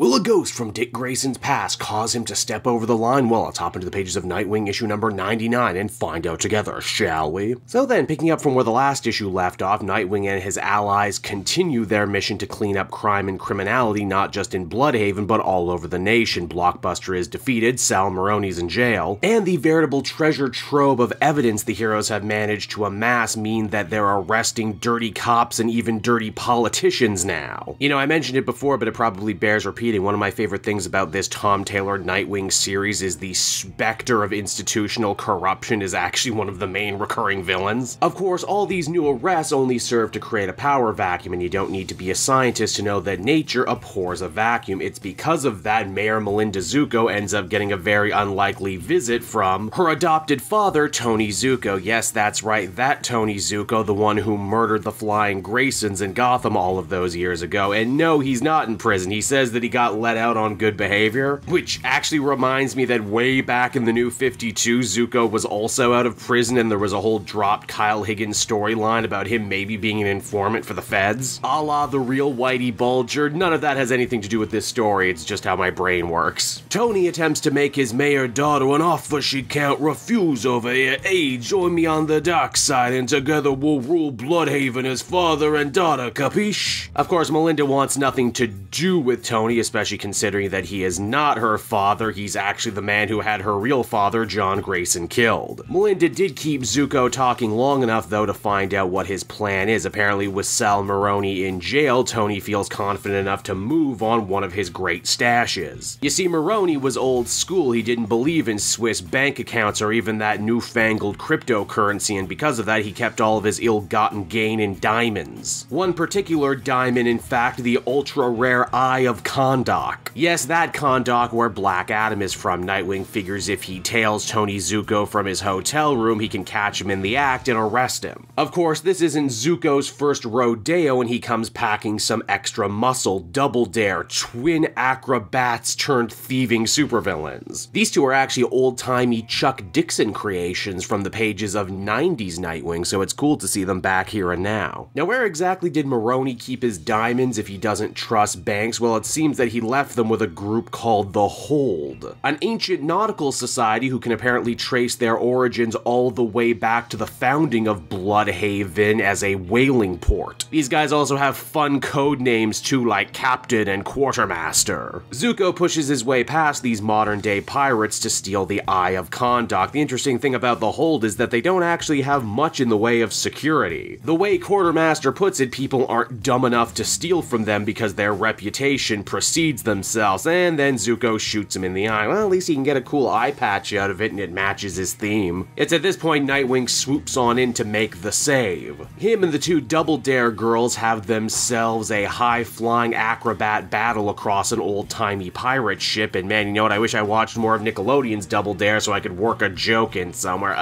Will a ghost from Dick Grayson's past cause him to step over the line? Well, let's hop into the pages of Nightwing issue number 99 and find out together, shall we? So then, picking up from where the last issue left off, Nightwing and his allies continue their mission to clean up crime and criminality not just in Blüdhaven, but all over the nation. Blockbuster is defeated, Sal Maroni's in jail, and the veritable treasure trove of evidence the heroes have managed to amass mean that they're arresting dirty cops and even dirty politicians now. You know, I mentioned it before, but it probably bears repeating. One of my favorite things about this Tom Taylor Nightwing series is the specter of institutional corruption is actually one of the main recurring villains. Of course, all these new arrests only serve to create a power vacuum, and you don't need to be a scientist to know that nature abhors a vacuum. It's because of that Mayor Melinda Zucco ends up getting a very unlikely visit from her adopted father, Tony Zucco. Yes, that's right, that Tony Zucco, the one who murdered the Flying Graysons in Gotham all of those years ago. And no, he's not in prison. He says that he got let out on good behavior, which actually reminds me that way back in the New 52, Zucco was also out of prison and there was a whole dropped Kyle Higgins storyline about him maybe being an informant for the feds. A la the real Whitey Bulger. None of that has anything to do with this story, it's just how my brain works. Tony attempts to make his mayor daughter an offer she can't refuse over here. Hey, join me on the dark side and together we'll rule Blüdhaven as father and daughter, capiche? Of course, Melinda wants nothing to do with Tony, especially considering that he is not her father. He's actually the man who had her real father, John Grayson, killed. Melinda did keep Zucco talking long enough, though, to find out what his plan is. Apparently, with Sal Maroni in jail, Tony feels confident enough to move on one of his great stashes. You see, Maroni was old school. He didn't believe in Swiss bank accounts or even that newfangled cryptocurrency, and because of that, he kept all of his ill-gotten gain in diamonds. One particular diamond, in fact, the ultra-rare Eye of Kahndaq. Yes, that Kahndaq where Black Adam is from. Nightwing figures if he tails Tony Zucco from his hotel room, he can catch him in the act and arrest him. Of course, this isn't Zucco's first rodeo, and he comes packing some extra muscle. Double Dare, twin acrobats turned thieving supervillains. These two are actually old-timey Chuck Dixon creations from the pages of 90s Nightwing, so it's cool to see them back here and now. Now, where exactly did Maroni keep his diamonds if he doesn't trust banks? Well, it seems that he left them with a group called the Hold, an ancient nautical society who can apparently trace their origins all the way back to the founding of Blüdhaven as a whaling port. These guys also have fun code names too, like Captain and Quartermaster. Zucco pushes his way past these modern-day pirates to steal the Eye of Kahndaq. The interesting thing about the Hold is that they don't actually have much in the way of security. The way Quartermaster puts it, people aren't dumb enough to steal from them because their reputation precedes themselves, and then Zucco shoots him in the eye. Well, at least he can get a cool eye patch out of it and it matches his theme. It's at this point Nightwing swoops on in to make the save. Him and the two Double Dare girls have themselves a high-flying acrobat battle across an old-timey pirate ship, and man, you know what, I wish I watched more of Nickelodeon's Double Dare so I could work a joke in somewhere.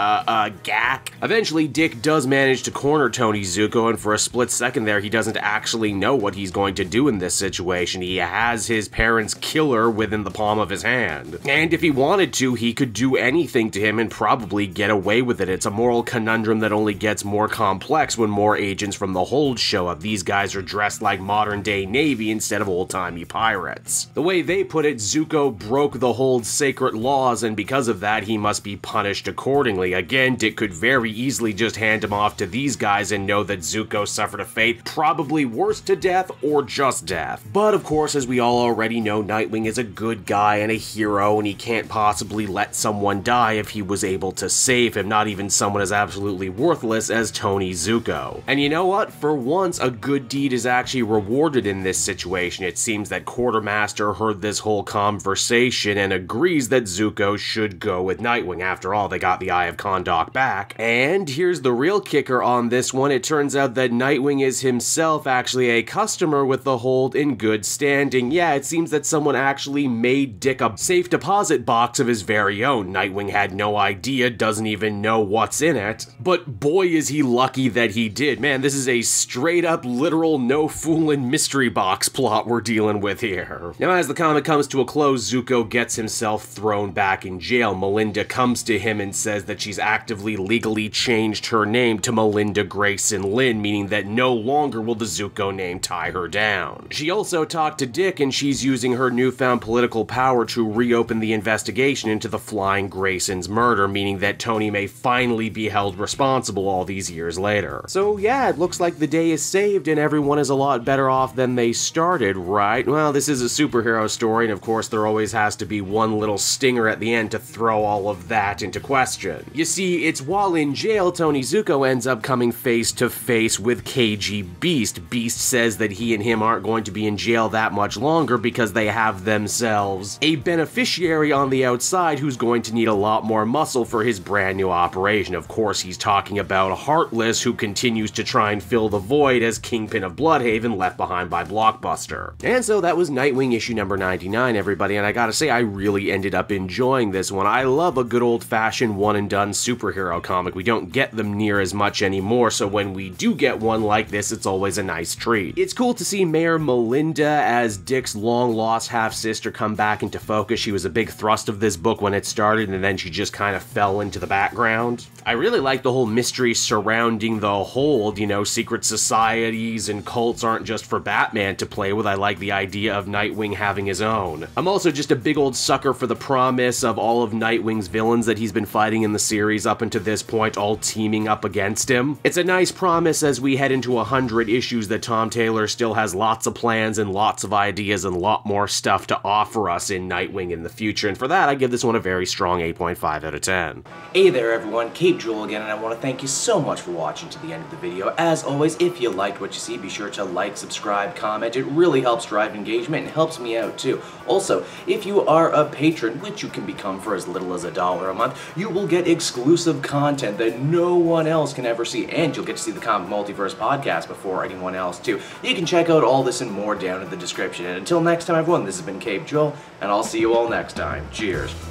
Gack. Eventually, Dick does manage to corner Tony Zucco, and for a split second there, he doesn't actually know what he's going to do in this situation. He has his parents' killer within the palm of his hand. And if he wanted to, he could do anything to him and probably get away with it. It's a moral conundrum that only gets more complex when more agents from the Hold show up. These guys are dressed like modern-day Navy instead of old-timey pirates. The way they put it, Zucco broke the Hold's sacred laws, and because of that, he must be punished accordingly. Again, Dick could very easily just hand him off to these guys and know that Zucco suffered a fate probably worse to death or just death. But of course, as we all already know, Nightwing is a good guy and a hero, and he can't possibly let someone die if he was able to save him, not even someone as absolutely worthless as Tony Zucco. And you know what? For once, a good deed is actually rewarded in this situation. It seems that Quartermaster heard this whole conversation and agrees that Zucco should go with Nightwing. After all, they got the Eye of Kahndaq back. And here's the real kicker on this one. It turns out that Nightwing is himself actually a customer with the Hold in good standing. Yeah, it seems that someone actually made Dick a safe deposit box of his very own. Nightwing had no idea, doesn't even know what's in it. But boy is he lucky that he did. Man, this is a straight up literal no foolin' mystery box plot we're dealing with here. Now as the comic comes to a close, Zucco gets himself thrown back in jail. Melinda comes to him and says that she's actively legally changed her name to Melinda Grayson Lynn, meaning that no longer will the Zucco name tie her down. She also talked to Dick and and she's using her newfound political power to reopen the investigation into the Flying Grayson's murder, meaning that Tony may finally be held responsible all these years later. So yeah, it looks like the day is saved and everyone is a lot better off than they started, right? Well, this is a superhero story, and of course there always has to be one little stinger at the end to throw all of that into question. You see, it's while in jail Tony Zucco ends up coming face to face with KG Beast. Beast says that he and him aren't going to be in jail that much longer because they have themselves a beneficiary on the outside who's going to need a lot more muscle for his brand new operation. Of course, he's talking about Heartless, who continues to try and fill the void as Kingpin of Blüdhaven left behind by Blockbuster. And so that was Nightwing issue number 99, everybody, and I gotta say, I really ended up enjoying this one. I love a good old-fashioned one-and-done superhero comic. We don't get them near as much anymore, so when we do get one like this, it's always a nice treat. It's cool to see Mayor Melinda as Dick's long-lost half-sister come back into focus. She was a big thrust of this book when it started, and then she just kind of fell into the background. I really like the whole mystery surrounding the Hold, you know, secret societies and cults aren't just for Batman to play with. I like the idea of Nightwing having his own. I'm also just a big old sucker for the promise of all of Nightwing's villains that he's been fighting in the series up until this point all teaming up against him. It's a nice promise as we head into 100 issues that Tom Taylor still has lots of plans and lots of ideas and a lot more stuff to offer us in Nightwing in the future, and for that I give this one a very strong 8.5 out of 10. Hey there everyone, Cape Joel again, and I want to thank you so much for watching to the end of the video. As always, if you liked what you see, be sure to like, subscribe, comment. It really helps drive engagement and helps me out too. Also, if you are a patron, which you can become for as little as $1 a month, you will get exclusive content that no one else can ever see, and you'll get to see the Comic Multiverse podcast before anyone else too. You can check out all this and more down in the description, and until next time everyone, this has been Cape Joel, and I'll see you all next time. Cheers.